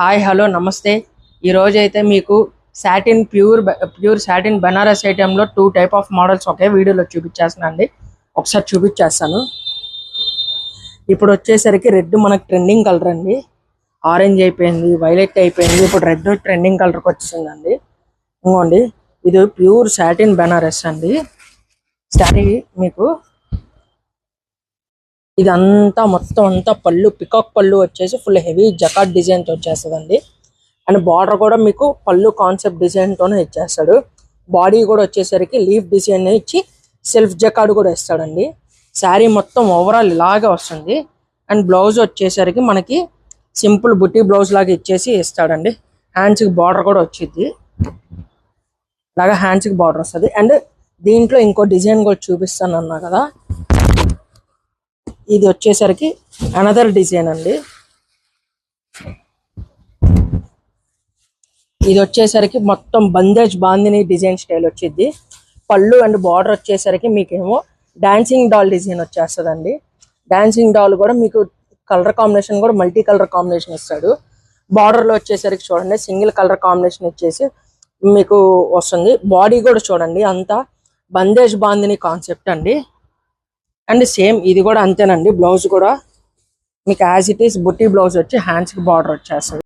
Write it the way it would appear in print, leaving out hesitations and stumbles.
Hi hello నమస్తే. ఈరోజు అయితే మీకు సాటిన్ ప్యూర్ సాటిన్ బనారస్ ఐటెంలో 2 టైప్ ఆఫ్ మోడల్స్ ఒకే వీడియోలో చూపించేస్తున్నాను అండి. ఒకసారి చూపించేస్తాను. ఇప్పుడు వచ్చేసరికి రెడ్ మనకు ట్రెండింగ్ కలర్ అండి. ఆరెంజ్ అయిపోయింది, వైలెట్ అయిపోయింది, ఇప్పుడు రెడ్ ట్రెండింగ్ కలర్కి వచ్చిందండి. ఇంకోండి ఇది ప్యూర్ సాటిన్ బనారస్ అండి. సారీ మీకు ఇదంతా మొత్తం అంతా పళ్ళు పికాక్ పళ్ళు వచ్చేసి ఫుల్ హెవీ జకాట్ డిజైన్ తో వచ్చేస్తుందండి. అండ్ బార్డర్ కూడా మీకు పళ్ళు కాన్సెప్ట్ డిజైన్ తోనే ఇచ్చేస్తాడు. బాడీ కూడా వచ్చేసరికి లీఫ్ డిజైన్ ఇచ్చి సెల్ఫ్ జకాట్ కూడా ఇస్తాడండి. శారీ మొత్తం ఓవరాల్ ఇలాగే వస్తుంది. అండ్ బ్లౌజ్ వచ్చేసరికి మనకి సింపుల్ బుట్టి బ్లౌజ్ లాగా ఇచ్చేసి ఇస్తాడండి. హ్యాండ్స్ కి బార్డర్ కూడా వచ్చింది, అలాగా హ్యాండ్స్ కి బార్డర్ వస్తుంది. అండ్ దీంట్లో ఇంకో డిజైన్ కూడా చూపిస్తాను అన్నా కదా, ఇది వచ్చేసరికి అనదర్ డిజైన్ అండి. ఇది వచ్చేసరికి మొత్తం బందేజ్ బాందిని డిజైన్ స్టైల్ వచ్చింది. పళ్ళు అండ్ బార్డర్ వచ్చేసరికి మీకేమో డాన్సింగ్ డాల్ డిజైన్ వచ్చేస్తుందండి. డాన్సింగ్ డాల్ కూడా మీకు కలర్ కాంబినేషన్ కూడా మల్టీ కలర్ కాంబినేషన్ ఇస్తాడు. బార్డర్లో వచ్చేసరికి చూడండి సింగిల్ కలర్ కాంబినేషన్ ఇచ్చేసి మీకు వస్తుంది. బాడీ కూడా చూడండి అంతా బందేజ్ బాందిని కాన్సెప్ట్ అండి. అండ్ సేమ్ ఇది కూడా అంతేనండి. బ్లౌజ్ కూడా మీకు యాజ్ ఇట్ ఈస్ బుట్టి బ్లౌజ్ వచ్చి హ్యాండ్స్ కి బార్డర్ వచ్చేస్తుంది.